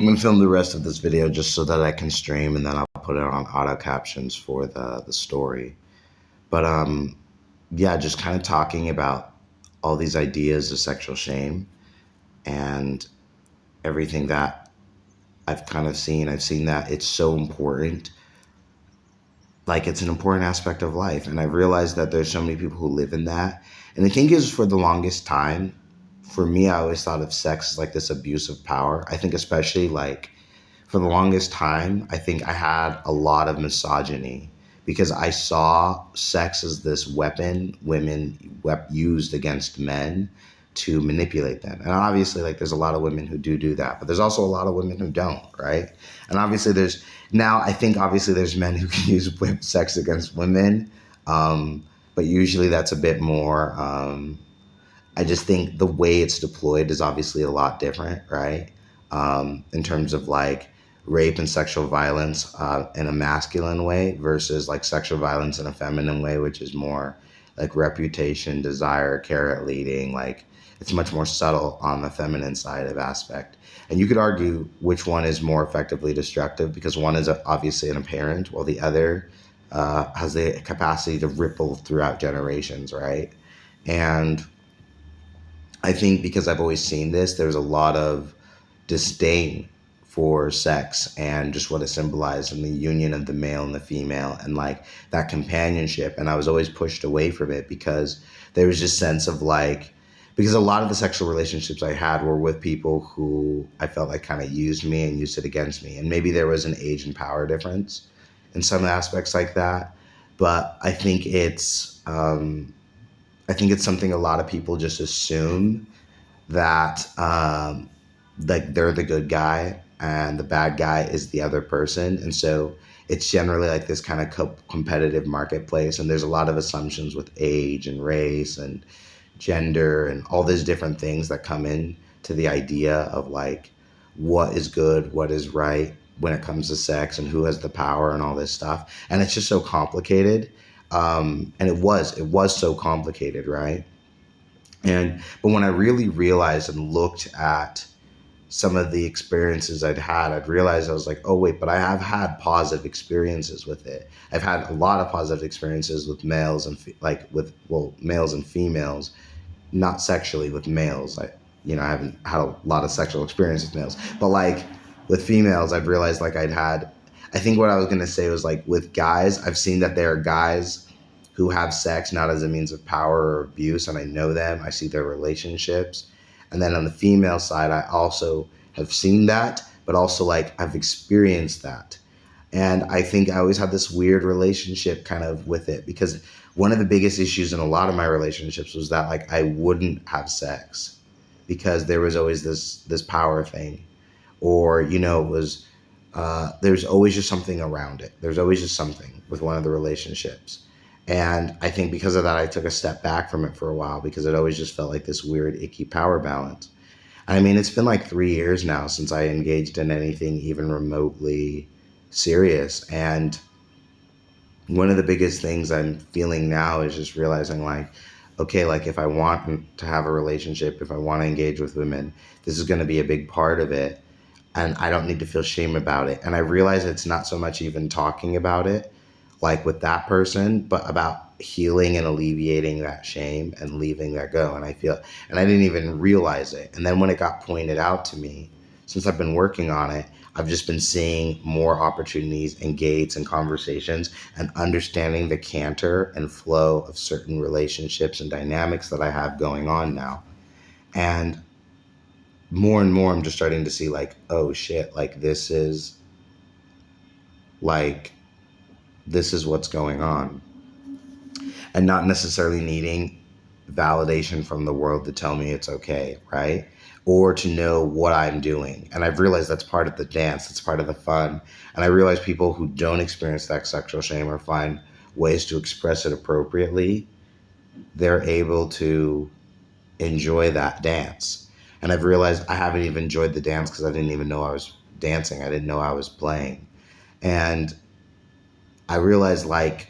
I'm gonna film the rest of this video just so that I can stream, and then I'll put it on auto captions for the story. But yeah, just kind of talking about all these ideas of sexual shame and everything that I've kind of seen. I've seen that it's so important. Like, it's an important aspect of life, and I realized that there's so many people who live in that. And I think is for the longest time, for me, I always thought of sex as like this abuse of power. I think especially like for the longest time, I think I had a lot of misogyny because I saw sex as this weapon women used against men to manipulate them. And obviously, like, there's a lot of women who do that, but there's also a lot of women who don't, right? And obviously, I think obviously there's men who can use sex against women, but usually that's a bit more. I just think the way it's deployed is obviously a lot different, right? In terms of like rape and sexual violence in a masculine way versus like sexual violence in a feminine way, which is more like reputation, desire, carrot leading. Like, it's much more subtle on the feminine side of aspect. And you could argue which one is more effectively destructive because one is obviously an apparent, while the other has the capacity to ripple throughout generations, right? And I think because I've always seen this, there's a lot of disdain for sex and just what it symbolized in the union of the male and the female and like that companionship. And I was always pushed away from it because there was this sense of like, because a lot of the sexual relationships I had were with people who I felt like kind of used me and used it against me. And maybe there was an age and power difference in some aspects like that. But I think it's something a lot of people just assume that like they're the good guy and the bad guy is the other person. And so it's generally like this kind of competitive marketplace. And there's a lot of assumptions with age and race and gender and all these different things that come in to the idea of like what is good, what is right when it comes to sex and who has the power and all this stuff. And it's just so complicated. And it was so complicated, right? But when I really realized and looked at some of the experiences I'd realized I was like, oh wait, but I have had positive experiences with it. I've had a lot of positive experiences with males and males and females, not sexually with males. I haven't had a lot of sexual experience with males, but like with females, I've realized like I think what I was going to say was like with guys, I've seen that there are guys who have sex not as a means of power or abuse, and I know them. I see their relationships. And then on the female side, I also have seen that, but also like I've experienced that. And I think I always had this weird relationship kind of with it because one of the biggest issues in a lot of my relationships was that like I wouldn't have sex because there was always this power thing, or it was there's always just something around it. There's always just something with one of the relationships. And I think because of that, I took a step back from it for a while because it always just felt like this weird, icky power balance. I mean, it's been like 3 years now since I engaged in anything even remotely serious. And one of the biggest things I'm feeling now is just realizing like, okay, like if I want to have a relationship, if I want to engage with women, this is going to be a big part of it. And I don't need to feel shame about it. And I realize it's not so much even talking about it, like with that person, but about healing and alleviating that shame and leaving that go. And I didn't even realize it. And then when it got pointed out to me, since I've been working on it, I've just been seeing more opportunities and gates and conversations and understanding the canter and flow of certain relationships and dynamics that I have going on now. And more, I'm just starting to see like, oh shit, like like, this is what's going on. And not necessarily needing validation from the world to tell me it's okay, right? Or to know what I'm doing. And I've realized that's part of the dance, that's part of the fun. And I realize people who don't experience that sexual shame or find ways to express it appropriately, they're able to enjoy that dance. And I've realized I haven't even enjoyed the dance because I didn't even know I was dancing. I didn't know I was playing. And I realized like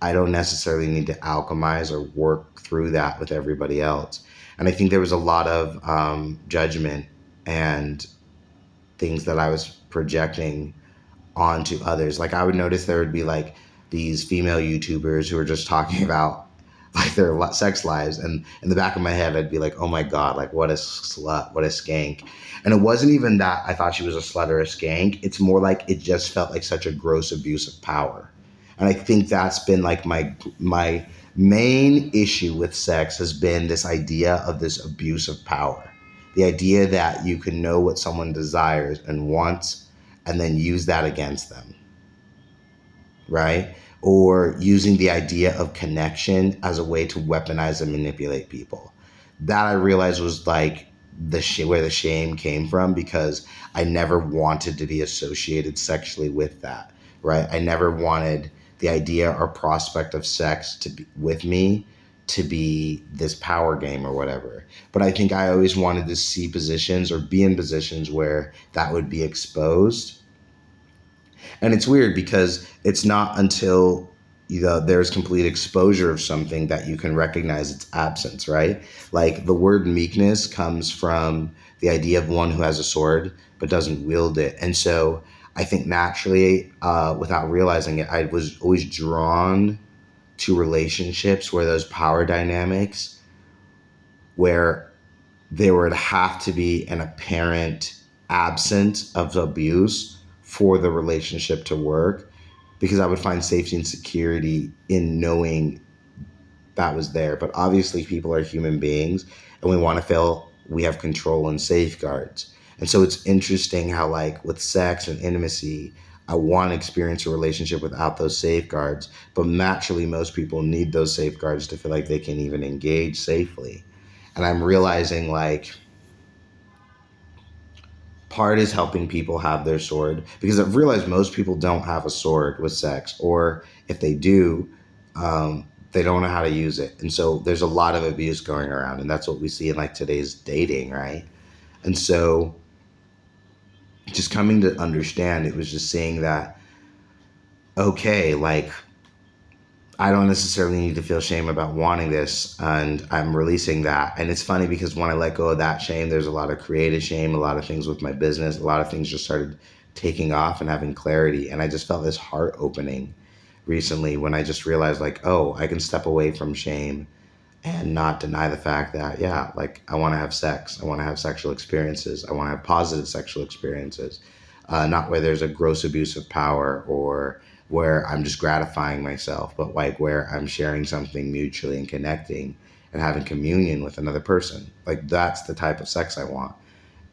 I don't necessarily need to alchemize or work through that with everybody else. And I think there was a lot of judgment and things that I was projecting onto others. Like I would notice there would be like these female YouTubers who were just talking about like their sex lives, and in the back of my head I'd be like, oh my god, like what a slut, what a skank. And it wasn't even that I thought she was a slut or a skank. It's more like it just felt like such a gross abuse of power. And I think that's been like my main issue with sex has been this idea of this abuse of power. The idea that you can know what someone desires and wants and then use that against them, right? Or using the idea of connection as a way to weaponize and manipulate people. That I realized was like where the shame came from, because I never wanted to be associated sexually with that, right? I never wanted the idea or prospect of sex to be with me to be this power game or whatever. But I think I always wanted to see positions or be in positions where that would be exposed. And it's weird because it's not until there's complete exposure of something that you can recognize its absence, right? Like the word meekness comes from the idea of one who has a sword but doesn't wield it. And so I think naturally, without realizing it, I was always drawn to relationships where those power dynamics, where there would have to be an apparent absence of abuse for the relationship to work, because I would find safety and security in knowing that was there. But obviously, people are human beings and we want to feel we have control and safeguards. And so it's interesting how, like, with sex and intimacy, I want to experience a relationship without those safeguards. But naturally, most people need those safeguards to feel like they can even engage safely. And I'm realizing, like, part is helping people have their sword, because I've realized most people don't have a sword with sex, or if they do, they don't know how to use it. And so there's a lot of abuse going around, and that's what we see in like today's dating, right? And so just coming to understand, it was just saying that, okay, like I don't necessarily need to feel shame about wanting this, and I'm releasing that. And it's funny because when I let go of that shame, there's a lot of creative shame, a lot of things with my business, a lot of things just started taking off and having clarity. And I just felt this heart opening recently when I just realized, like, oh, I can step away from shame and not deny the fact that, yeah, like I want to have sex, I want to have sexual experiences, I want to have positive sexual experiences, not where there's a gross abuse of power or where I'm just gratifying myself, but like where I'm sharing something mutually and connecting and having communion with another person. Like that's the type of sex I want.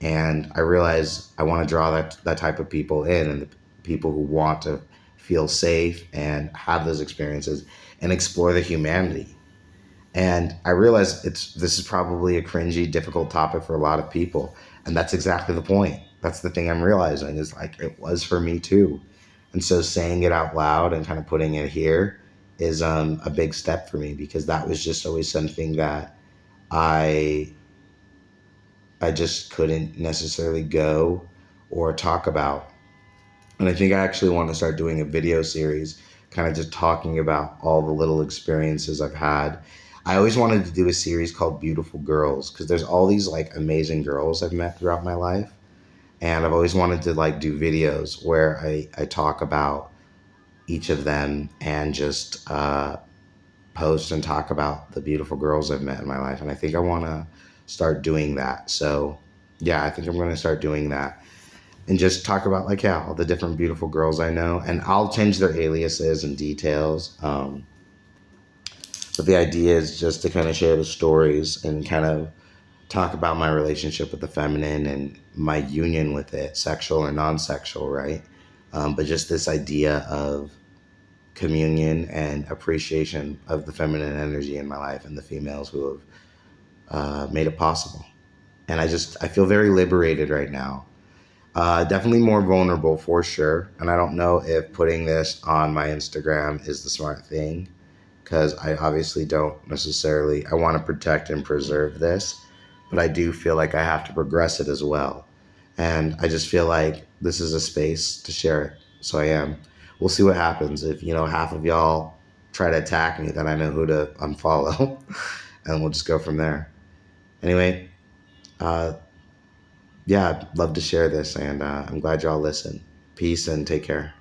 And I realize I want to draw that type of people in, and the people who want to feel safe and have those experiences and explore the humanity. And I realize this is probably a cringy, difficult topic for a lot of people. And that's exactly the point. That's the thing I'm realizing, is like it was for me too. And so saying it out loud and kind of putting it here is a big step for me, because that was just always something that I I just couldn't necessarily go or talk about. And I think I actually want to start doing a video series, kind of just talking about all the little experiences I've had. I always wanted to do a series called Beautiful Girls, because there's all these like amazing girls I've met throughout my life. And I've always wanted to like do videos where I talk about each of them and just post and talk about the beautiful girls I've met in my life. And I think I want to start doing that. So yeah, I think I'm going to start doing that and just talk about like, yeah, all the different beautiful girls I know, and I'll change their aliases and details. But the idea is just to kind of share the stories and kind of talk about my relationship with the feminine and my union with it, sexual or non-sexual, right? But just this idea of communion and appreciation of the feminine energy in my life and the females who have made it possible. And I feel very liberated right now. Definitely more vulnerable for sure. And I don't know if putting this on my Instagram is the smart thing, because I obviously don't necessarily, I want to protect and preserve this, but I do feel like I have to progress it as well. And I just feel like this is a space to share it. So I am. We'll see what happens. If, half of y'all try to attack me, then I know who to unfollow and we'll just go from there. Anyway, uh, yeah, I'd love to share this, and I'm glad y'all listen. Peace and take care.